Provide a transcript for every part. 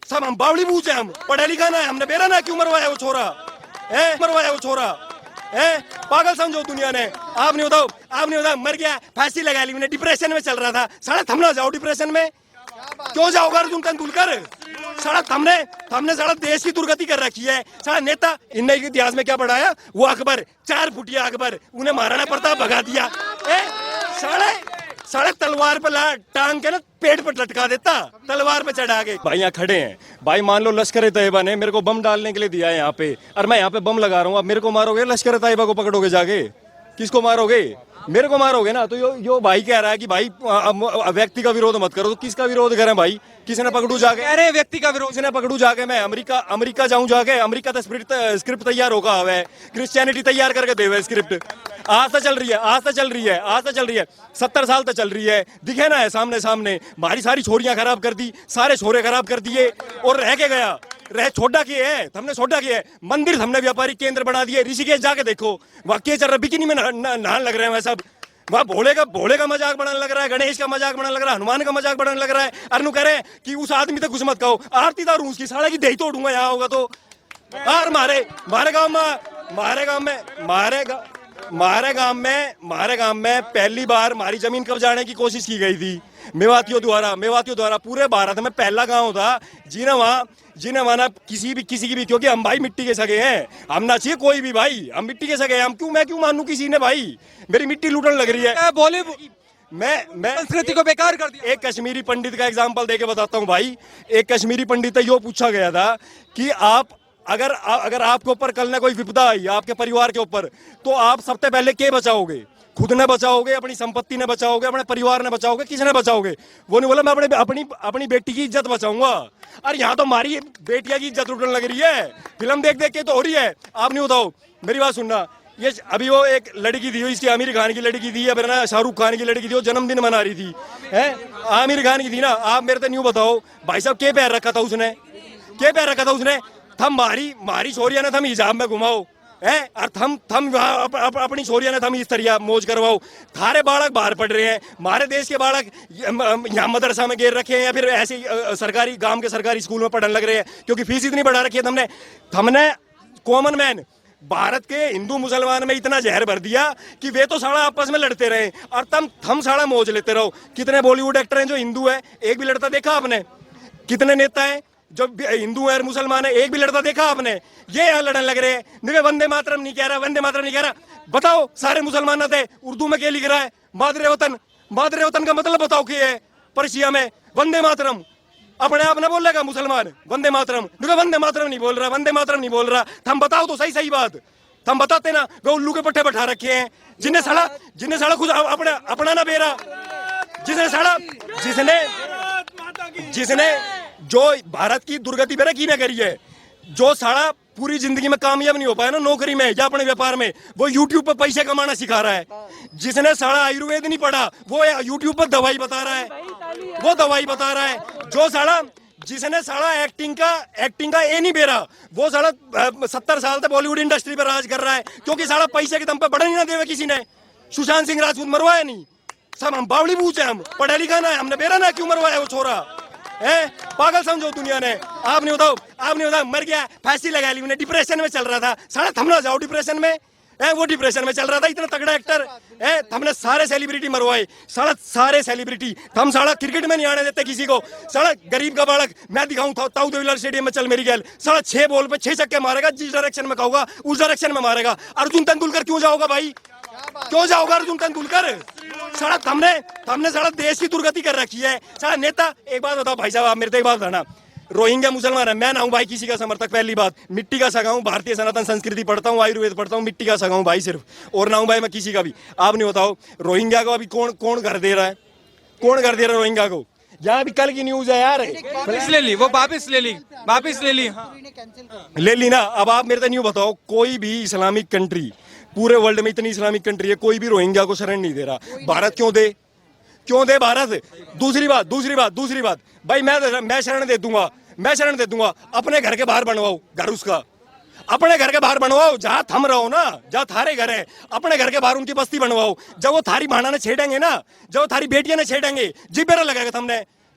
सब हम बावली बूझे, हम पढ़ा लिखा ना है, हमने बेरा ना क्यों मरवाया वो छोरा है, मरवाया वो छोरा है, पागल समझो दुनिया ने। आपने बताओ मर गया, फांसी लगा ली, मैंने डिप्रेशन में चल रहा था, साला थम ना जाओ डिप्रेशन में, क्यों जाओगे अर्जुन तेंदुलकर, साला हमने साला देश की दुर्गति कर रखी है। साला नेता इनने इतिहास में क्या पढ़ाया, वो अकबर 4 फुटिया अकबर, उन्हें महाराणा प्रताप भगा दिया, साला तलवार पे टांग के ना पेट पर लटका देता, तलवार पे चढ़ा के। भाई यहाँ खड़े हैं, भाई मान लो लश्कर तैयबा ने मेरे को बम डालने के लिए दिया है यहाँ पे, और मैं यहाँ पे बम लगा रहा हूँ, अब मेरे को मारोगे, लश्कर तैयबा को पकड़ोगे जाके, किसको मारोगे, मेरे को मारोगे ना। तो यो भाई कह रहा है कि भाई व्यक्ति का विरोध मत करो, तो किसका विरोध करें भाई, किसी ने पकड़ू जाके, अरे व्यक्ति का विरोध, किसी ने पकड़ू जाके, मैं अमेरिका जाऊं जाके, अमेरिका तो स्क्रिप्ट तैयार होगा है, क्रिश्चियनिटी तैयार करके देवे स्क्रिप्ट, आज तो चल रही है 70 साल तक चल रही है, दिखे ना है सामने हमारी सारी छोरियां खराब कर दी, सारे छोरे खराब कर दिए, और रह के गया, छोटा किए है, हमने छोटा किया है, मंदिर हमने व्यापारिक केंद्र बना दिए, ऋषिकेश जाके देखो वहाँ के चल रहा, बिकिनी में नहान लग रहे हैं सब, वहाँ भोले का मजाक बनाने लग रहा है, गणेश का मजाक बनाने लग रहा है, हनुमान का मजाक बनाने लग रहा है, अरनू कह रहे हैं कि उस आदमी तक कुछ मत कहो, आरती दारू उसकी साले की दही तोड़ूंगा यहाँ होगा तो, और मारे गांव में पहली बार हमारी जमीन कब्जाने की कोशिश की गई थी मेवातियों द्वारा, पूरे भारत में पहला गांव था जिन्हें वहां किसी की भी, क्योंकि हम भाई मिट्टी के सगे हैं, हम ना चाहिए कोई भी भाई, हम मिट्टी के सगे हैं, मैं क्यों मानूं किसी ने, भाई मेरी मिट्टी लूटने लग रही है, मैं संस्कृति को बेकार कर दिया। एक कश्मीरी पंडित का एग्जाम्पल देके बताता हूँ भाई, एक कश्मीरी पंडित यो पूछा गया था कि आप अगर आपके ऊपर कल ने कोई विपदा आई आपके परिवार के ऊपर, तो आप सबसे पहले क्या बचाओगे, खुद ने बचाओगे, अपनी संपत्ति ने बचाओगे, अपने परिवार ने बचाओगे, किसने बचाओगे, वो नहीं बोला मैं अपनी बेटी की इज्जत बचाऊंगा, और यहाँ तो हमारी बेटिया की इज्जत लुटने लग रही है, फिल्म देख के तो हो रही है। आप नहीं बताओ, मेरी बात सुनना, ये अभी वो एक लड़की थी, इसकी आमिर खान की लड़की थी, या फिर ना शाहरुख खान की लड़की थी, वो जन्मदिन मना रही थी, है आमिर खान की थी ना, आप मेरे तो न्यू बताओ भाई साहब, क्या पैर रखा था उसने, थम मारी छोरिया ने थम हिजाब में घुमाओ है, और थम अपनी छोरिया ने थम इस तरह मौज करवाओ, थारे बालक बाहर पढ़ रहे हैं, हमारे देश के बालक यहाँ मदरसा में घेर रखे हैं, या फिर ऐसे सरकारी गांव के सरकारी स्कूल में पढ़ने लग रहे हैं, क्योंकि फीस इतनी बढ़ा रखी है हमने कॉमन मैन भारत के हिंदू मुसलमान में इतना जहर भर दिया कि वे तो साला आपस में लड़ते रहे, और हम साला मौज लेते रहो। कितने बॉलीवुड एक्टर हैं जो हिंदू है, एक भी लड़ता देखा आपने, कितने नेता है जो हिंदू है और मुसलमान है, एक भी लड़ता देखा आपने, ये यहाँ लड़ने लग रहे हैं, वंदे मातरम नहीं कह रहा, बताओ सारे मुसलमान थे, उर्दू में क्या लिख रहा है, मादरे वतन का मतलब बताओ क्या है, पर्शिया में वंदे मातरम, अपने आप ने बोलेगा मुसलमान वंदे मातरम नहीं बोल रहा, हम बताओ तो सही बात, हम बताते ना, वे उल्लू के पट्टे बैठा रखे हैं, जिन्हें साला खुद अपना ना बेरा, जिसने जो भारत की दुर्गति बेरा की ने करी है, जो साला पूरी जिंदगी में कामयाब नहीं हो पाया ना नौकरी में या अपने व्यापार में, वो यूट्यूब पर पैसे कमाना सिखा रहा है, जिसने साला आयुर्वेद नहीं पढ़ा वो यूट्यूब पर दवाई बता रहा है, जो साला जिसने साला एक्टिंग का ए नहीं बेरा, वो साला 70 साल तक बॉलीवुड इंडस्ट्री पर राज कर रहा है, क्योंकि साला पैसे के दम पे बढ़ने ना देवे किसी ने, सुशांत सिंह राजपूत मरवाया नहीं, सब हम बावली बूझे, हम पढ़ा लिखा ना है, हमने बेरा ना क्यों मरवाया वो छोरा है, पागल समझो दुनिया ने। आप नहीं बताओ मर गया, फांसी लगा ली, मैंने डिप्रेशन में चल रहा था, साला थम ना जाओ डिप्रेशन में, वो डिप्रेशन में चल रहा था, इतना तगड़ा एक्टर है, हमने सारे सेलिब्रिटी मरवाए, सारे सेलिब्रिटी, हम साला क्रिकेट में नहीं आने देते किसी को, साला गरीब का बालक मैं दिखाऊं ताऊ देवीलाल स्टेडियम में चल मेरी गैल, साला 6 बॉल पे 6 छक्के मारेगा, जिस डायरेक्शन में कहूंगा उस डायरेक्शन में मारेगा। अर्जुन तेंदुलकर क्यों जाओगा भाई, क्यों जाओगा अर्जुन तेंदुलकर, साला हमने साला देश की दुर्गति कर रखी है, साला नेता। एक बात बताओ भाई साहब, आप मेरे से एक बात बताना, रोहिंग्या मुसलमान है, मैं ना हूं भाई किसी का समर्थक, पहली बात, मिट्टी का सगा हूं, भारतीय सनातन संस्कृति पढ़ता हूं, आयुर्वेद पढ़ता हूं, मिट्टी का सगा हूं भाई सिर्फ, और ना हूं भाई मैं किसी का भी। आप नहीं बताओ रोहिंग्या को अभी कौन घर दे रहा है, रोहिंग्या को, यहाँ भी कल की न्यूज है यार, वापिस ले ली ना। अब आप मेरे से नहीं बताओ, कोई भी इस्लामिक कंट्री, पूरे वर्ल्ड में इतनी इस्लामिक कंट्री है, कोई भी रोहिंग्या को शरण नहीं दे रहा, भारत क्यों दे भारत। दूसरी बात भाई, मैं शरण दे दूंगा, अपने घर के बाहर बनवाओ घर उसका, अपने घर के बाहर बनवाओ, जहाँ थम रहो ना, जहाँ थारे घर है, अपने घर के बाहर उनकी बस्ती बनवाओ, जब वो थारी भाना ने छेड़ेंगे ना, जब वो थारी बेटियां ने छेड़ेंगे, जिब्बेरा लगाएगा,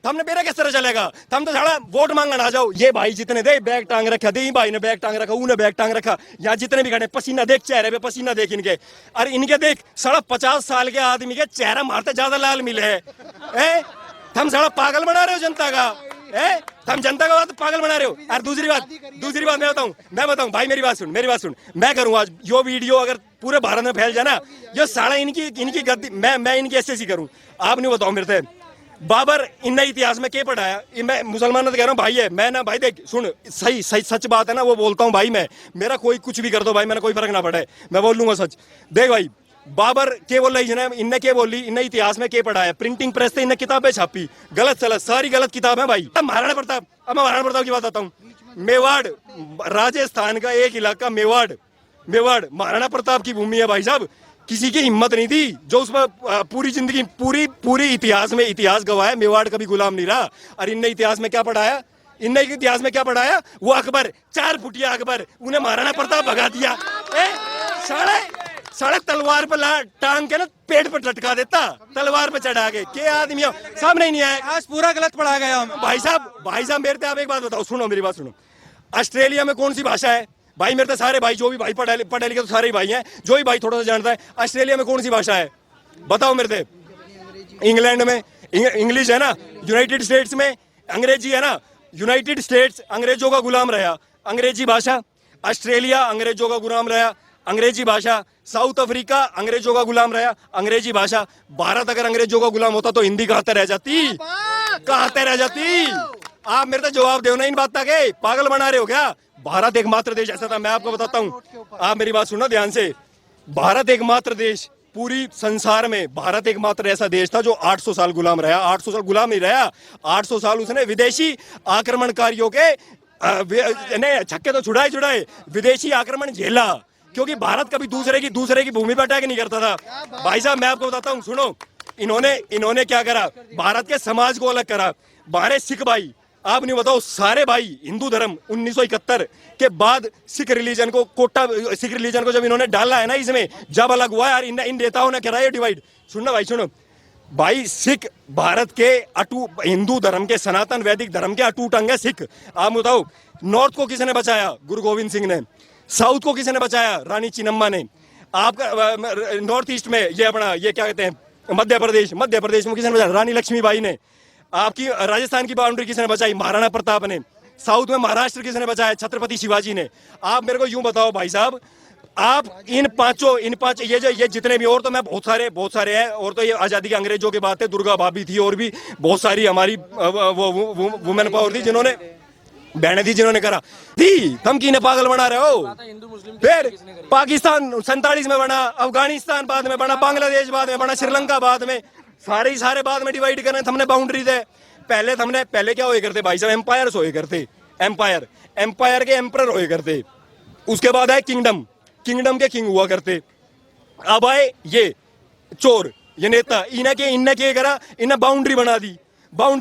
हमने मेरा किस तरह चलेगा? हम तो साला वोट मांगने आ जाओ। ये भाई जितने दे बैग टांग रखा, दे भाई ने बैग टांग रखा, उने बैग टांग रखा, यहाँ जितने भी खड़े पसीना देख चेहरे पे, पसीना देख इनके। अरे इनके देख साला 50 साल के आदमी के चेहरा मारते ज्यादा लाल मिले है। हम साला पागल बना रहे हो जनता का, हम जनता का बात पागल बना रहे हो। और दूसरी बात मैं बताऊं भाई, मेरी बात सुन। मैं करूँ आज यो वीडियो अगर पूरे भारत में फैल जाए ना, ये साला इनकी गद्दी, मैं इनकी ऐसे करूं। आप नहीं बताओ मेरे से बाबर इन इतिहास में क्या पढ़ाया? मैं मुसलमान तो कह रहा हूँ भाई है, मैं ना भाई देख सुन, सही सच बात है ना वो बोलता हूँ भाई। मैं मेरा कोई कुछ भी कर दो भाई, मैंने कोई फर्क ना पड़े, मैं बोल लूंगा सच। देख भाई बाबर के बोल रही है, इनने क्या बोली, इनने इतिहास में क्या पढ़ाया? प्रिंटिंग प्रेस से इनने किताबें छापी, गलत सलत सारी गलत किताब है भाई। अब महाराणा प्रताप, अब मैं महाराणा प्रताप की बात आता हूँ। मेवाड़ राजस्थान का एक इलाका मेवाड़, महाराणा प्रताप की भूमि है भाई साहब। किसी की हिम्मत नहीं थी जो उसमें पूरी जिंदगी पूरी इतिहास गवाया, मेवाड़ कभी गुलाम नहीं रहा। और इनने इतिहास में क्या पढ़ाया? वो अकबर 4 फुटिया अकबर, उन्हें महाराणा प्रताप भगा दिया। साढ़े तलवार पर टांग के ना पेट पर लटका देता, तलवार पे चढ़ा के। क्या आदमी हो, सामने नहीं आया। आज पूरा गलत पढ़ा गया भाई साहब मेरे से आप एक बात बताओ, सुनो मेरी बात सुनो। ऑस्ट्रेलिया में कौन सी भाषा है भाई? मेरे तो सारे भाई जो भी भाई पढ़े लिखे तो सारे ही भाई हैं, जो भी भाई थोड़ा सा जानता है। ऑस्ट्रेलिया में कौन सी भाषा है बताओ मेरे से? इंग्लैंड में इंग्लिश है ना, यूनाइटेड स्टेट्स में अंग्रेजी है ना। यूनाइटेड स्टेट्स अंग्रेजों का गुलाम रहा, अंग्रेजी भाषा। ऑस्ट्रेलिया अंग्रेजों का गुलाम रहा, अंग्रेजी भाषा। साउथ अफ्रीका अंग्रेजों का गुलाम रहा, अंग्रेजी भाषा। भारत अगर अंग्रेजों का गुलाम होता तो हिंदी कहते रह जाती। आप मेरे से जवाब दो ना इन बात के, पागल बना रहे हो क्या? भारत एकमात्र देश ऐसा था, मैं आपको बताता हूँ, आप मेरी बात सुनो ध्यान से। भारत एकमात्र देश पूरी संसार में, भारत एकमात्र ऐसा देश था जो 800 साल गुलाम रहा। 800 साल गुलाम नहीं रहा, 800 साल उसने विदेशी आक्रमणकारियों के छक्के तो छुड़ाए, विदेशी आक्रमण झेला। क्योंकि भारत कभी दूसरे की भूमि पर अटैक नहीं करता था। भाई साहब मैं आपको बताता हूँ, सुनो। इन्होंने क्या करा? भारत के समाज को अलग करा। हमारे सिख भाई, आप नहीं बताओ, सारे भाई हिंदू धर्म 1971 के बाद सिख रिलीजन को जब इन्होंने डाला है ना इसमें, जब अलग हुआ यार, इन नेताओं ने कराया डिवाइड। सुनना भाई, सुनो भाई, सिख भारत के हिंदू धर्म के, सनातन वैदिक धर्म के अटूट अंग है सिख। आप बताओ नॉर्थ को किसने बचाया? गुरु गोविंद सिंह ने। साउथ को किसने बचाया? रानी चिन्नम्मा ने। आपका नॉर्थ ईस्ट में ये अपना ये क्या कहते हैं, मध्य प्रदेश में किसने बचाया? रानी लक्ष्मीबाई ने। आपकी राजस्थान की बाउंड्री किसने बचाई? महाराणा प्रताप ने। साउथ में महाराष्ट्र किसने बचाया? छत्रपति शिवाजी ने। आप मेरे को यूं बताओ भाई साहब, आप इन पांच ये जितने भी, और तो मैं बहुत सारे हैं, और तो ये आजादी के अंग्रेजों की बात है, दुर्गा भाभी थी, और भी बहुत सारी हमारी वुमेन पावर थी, जिन्होंने बहने थी, जिन्होंने करा थी। हम किन्हें पागल बना रहे हो? फिर पाकिस्तान 47 में बना, अफगानिस्तान बाद में बना, बांग्लादेश बाद में बना, श्रीलंका बाद में, सारे बाद में डिवाइड करने हमने बाउंड्री दे। पहले क्या हुए करते भाई साहब? एम्पायर्स हुए करते, एम्पायर के एम्परर हुए करते। उसके बाद आए किंगडम के किंग हुआ करते। अब आए ये चोर, ये नेता, इन्हें क्या करा? इन्हें बाउंड्री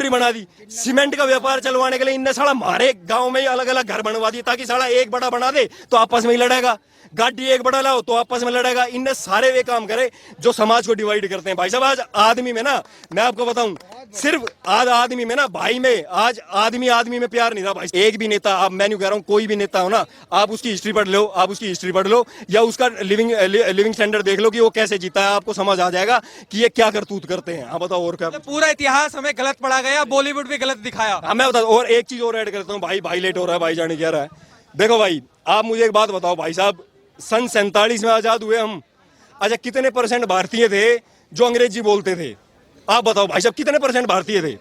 बना दी। सीमेंट का व्यापार चलवाने के लिए इनने साला हमारे गांव में ही अलग अलग घर बनवा दिए, ताकि साला एक बड़ा बना दे तो आपस में ही लड़ेगा, गाड़ी एक बड़ा लाओ तो आपस में लड़ेगा। इनने सारे वे काम करे जो समाज को डिवाइड करते हैं। भाई साहब आज आदमी में ना, मैं आपको बताऊं, सिर्फ आज आदमी में ना, भाई में आज आदमी में प्यार नहीं रहा भाई। एक भी नेता, आप मैं नहीं कह रहा हूं कोई भी नेता हो ना, आप उसकी हिस्ट्री पढ़ लो, या उसका लिविंग स्टैंडर्ड देख लो कि वो कैसे जीता है, आपको समझ आ जाएगा कि ये क्या करतूत करते हैं। हाँ बताओ और क्या? पूरा इतिहास हमें गलत पढ़ा गया, बॉलीवुड भी गलत दिखाया। हाँ मैं बता, और एक चीज और ऐड करता हूँ भाई लेट हो रहा है, भाई जाने क्या रहा है। देखो भाई, आप मुझे एक बात बताओ भाई साहब, सन 47 में आजाद हुए हम। अच्छा कितने % भारतीय थे जो अंग्रेजी बोलते थे? आप बताओ भाई साहब, कितने % भारतीय थे?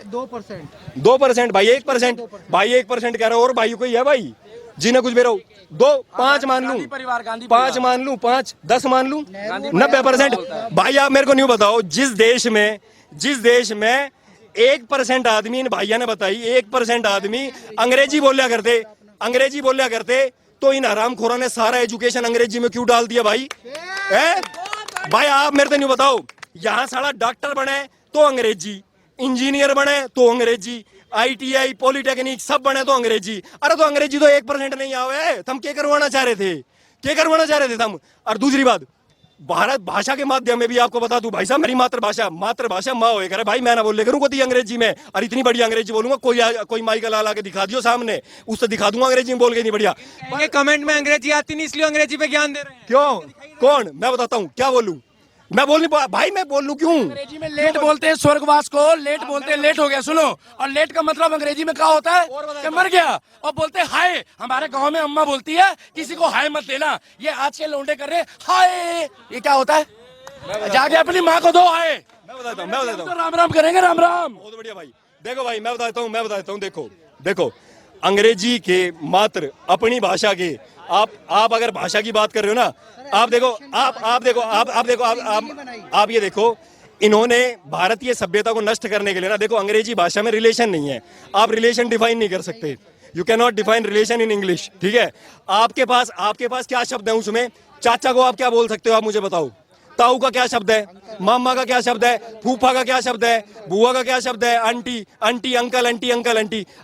2% भाई, 1% भाई, 1% कह रहा हूं। और भाई कोई है भाई जिन्हें कुछ बेरो? 2, 5 मान लूं, 5, 10 मान लूं, 90%। भाई आप मेरे को नहीं बताओ, जिस देश में 1% आदमी, इन भाइयों ने बताई, 1% आदमी अंग्रेजी बोलिया करते, तो इन हरामखोरों ने सारा एजुकेशन अंग्रेजी में क्यों डाल दिया भाई? भाई आप मेरे को नहीं बताओ, यहाँ साला डॉक्टर बने तो अंग्रेजी, इंजीनियर बने तो अंग्रेजी, ITI पॉलिटेक्निक सब बने तो अंग्रेजी। अरे तो अंग्रेजी तो 1% नहीं आवे, तुम क्या करवाना चाह रहे थे तुम? और दूसरी बात, भारत भाषा के माध्यम में भी आपको बता दूं भाई साहब, मेरी मातृभाषा माँ होए करे भाई, मैं ना बोल ले करूँ कोई अंग्रेजी में, और इतनी बड़ी अंग्रेजी बोलूंगा, कोई माई का लाल आके दिखा दियो सामने, उससे दिखा दूंगा अंग्रेजी में बोल के, नहीं बढ़िया। ये कमेंट में अंग्रेजी आती नहीं इसलिए अंग्रेजी पे ज्ञान दे रहे हैं। क्यों, कौन, मैं बताता हूँ क्या बोलूं, मैं बोल नहीं भाई, मैं बोल लूं क्यों? अंग्रेजी में लेट बोलते हैं, स्वर्गवास को लेट बोलते हैं, लेट हो गया सुनो। और लेट का मतलब अंग्रेजी में क्या होता है कि मर गया। और बोलते हैं हाय, हमारे गांव में अम्मा बोलती है किसी को हाय मत देना, ये आज के लौंडे कर रहे हैं हाय, ये क्या होता है? जाके अपनी माँ को दो हाय। मैं बताता हूँ तो राम राम करेंगे, राम राम। बहुत बढ़िया भाई, देखो भाई मैं बताता हूँ, देखो अंग्रेजी के मात्र अपनी भाषा के, आप अगर भाषा की बात कर रहे हो ना, आप ये देखो, इन्होंने भारतीय सभ्यता को नष्ट करने के लिए ना, देखो अंग्रेजी भाषा में रिलेशन नहीं है, आप रिलेशन डिफाइन नहीं कर सकते, you can not define relation in English, ठीक है? आपके पास क्या शब्द है उसमें? चाचा को आप क्या बोल सकते हो, आप मुझे बताओ। ताऊ का क्या शब्द है? मामा का क्या शब्द है? फूफा का क्या शब्द है? बुआ का क्या शब्द है? Aunty uncle, aunty.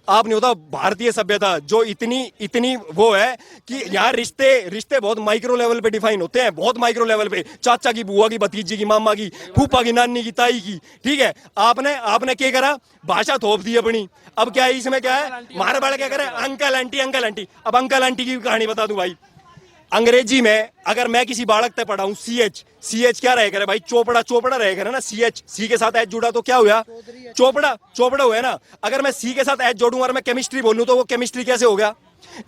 आप नहीं होता भारतीय सभ्यता जो इतनी वो है कि यहाँ रिश्ते बहुत माइक्रो लेवल पे डिफाइन होते हैं, बहुत माइक्रो लेवल पे, चाचा की, बुआ की, भतीजी की, मामा की, फूफा की, नानी की, ताई की, ठीक है? आपने क्या करा? भाषा थोप दी अपनी। अब क्या है इसमें, क्या है? हमारे बड़े क्या करे? Uncle aunty. अब अंकल आंटी की कहानी बता दूं भाई, अंग्रेजी में अगर मैं किसी बालक तक पढ़ाऊं, CH क्या रहेगा भाई? चोपड़ा रहेगा ना, सी के साथ एच जुड़ा तो क्या हुआ? चोपड़ा हुआ ना। अगर मैं सी के साथ एच जोड़ूं और मैं केमिस्ट्री बोलूं तो वो केमिस्ट्री कैसे हो गया?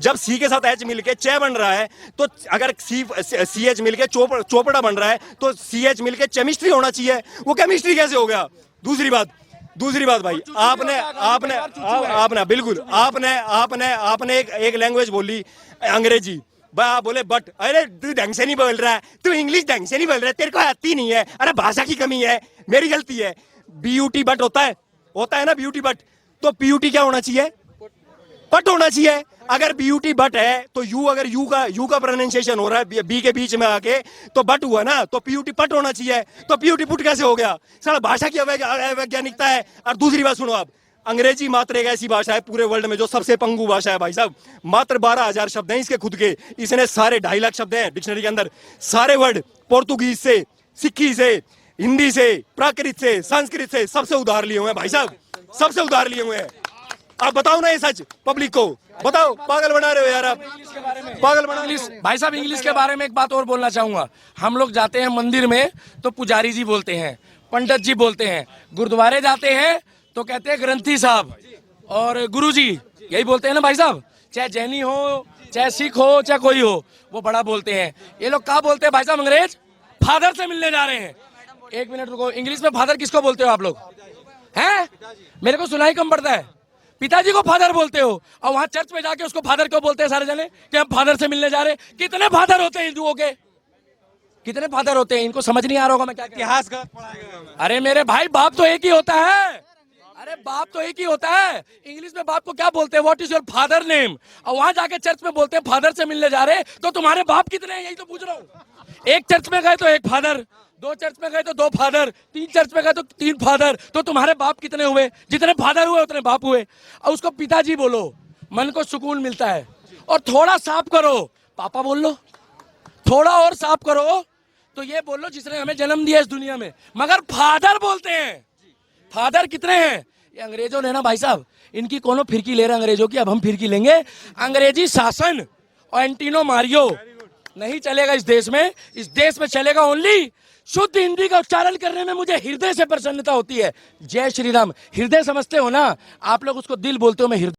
जब सी के साथ एच मिलके चे बन रहा है, तो अगर CH मिलके चोपड़ा बन रहा है, तो CH मिलके केमिस्ट्री होना चाहिए, वो केमिस्ट्री कैसे हो गया? दूसरी बात भाई, आपने बिल्कुल आपने एक लैंग्वेज बोली अंग्रेजी, आप बोले बट, अरे तू ढंग से नहीं बोल रहा है, तू इंग्लिश ढंग से नहीं बोल रहा है, तेरे को आती नहीं है, अरे भाषा की कमी है, मेरी गलती है। BUT बट होता है ना, BUT बट, तो PUT क्या होना चाहिए? पट होना चाहिए। अगर BUT बट है तो अगर यू का प्रोनाउंसिएशन हो रहा है बी के बीच में आके, तो बट हुआ ना, तो PUT पट होना चाहिए, तो PUT पुट कैसे हो गया? साला भाषा की अवैज्ञानिकता है। और दूसरी बात सुनो, आप अंग्रेजी मात्र एक ऐसी भाषा है पूरे वर्ल्ड में जो सबसे पंगु भाषा है भाई साहब। मात्र 12,000 शब्द हैं इसके खुद के, इसने सारे 2.5 लाख शब्द हैं डिक्शनरी के अंदर, सारे वर्ड पोर्तुगीज से, सिक्की से, हिंदी से, प्राकृत से, संस्कृत से, सबसे उधार लिए हुए हैं भाई साहब, सबसे उधार लिए हुए हैं। आप बताओ ना ये सच पब्लिक को, बताओ, पागल बना रहे हो यार आप, पागल बना रहे हो। भाई साहब इंग्लिश के बारे में एक बात और बोलना चाहूंगा। हम लोग जाते हैं मंदिर में तो पुजारी जी बोलते हैं, पंडित जी बोलते हैं, गुरुद्वारे जाते हैं तो कहते हैं ग्रंथी साहब और गुरुजी, यही बोलते हैं ना भाई साहब। चाहे जैनी हो, चाहे सिख हो, चाहे कोई हो, वो बड़ा बोलते हैं। ये लोग क्या बोलते हैं भाई साहब? अंग्रेज फादर से मिलने जा रहे हैं। एक मिनट रुको, इंग्लिश में फादर किसको बोलते हो आप लोग? हैं? मेरे को सुनाई कम पड़ता है। पिताजी को फादर बोलते हो, और वहां चर्च में जाके उसको फादर क्यों बोलते हैं सारे जने कि हम फादर से मिलने जा रहे हैं? कितने फादर होते हैं हिंदुओं के? कितने फादर होते हैं? इनको समझ नहीं आ रहा होगा मैं क्या इतिहास गलत पढ़ाया गया। अरे मेरे भाई, बाप तो एक ही होता है। अरे बाप तो एक ही होता है। इंग्लिश में बाप को क्या बोलते हैं? What is your father name? और वहां जाके चर्च में बोलते हैं फादर से मिलने जा रहे, तो तुम्हारे बाप कितने हैं? यही तो पूछ रहा हूँ। एक चर्च में गए तो एक फादर, 2 चर्च में गए तो 2 फादर, 3 चर्च में गए तो 3 फादर, तो तुम्हारे बाप कितने हुए? जितने फादर हुए उतने बाप हुए। और उसको पिताजी बोलो, मन को सुकून मिलता है। और थोड़ा साफ करो, पापा बोल लो। थोड़ा और साफ करो तो ये बोल लो जिसने हमें जन्म दिया इस दुनिया में, मगर फादर बोलते हैं। फादर कितने हैं? ये अंग्रेजों ने ना भाई साहब, इनकी कोनो फिरकी ले रहे अंग्रेजों की, अब हम फिरकी लेंगे। अंग्रेजी शासन और एंटीनो मारियो नहीं चलेगा इस देश में। इस देश में चलेगा ओनली शुद्ध हिंदी का उच्चारण करने में मुझे हृदय से प्रसन्नता होती है। जय श्री राम। हृदय समझते हो ना आप लोग, उसको दिल बोलते हो, मैं हृदय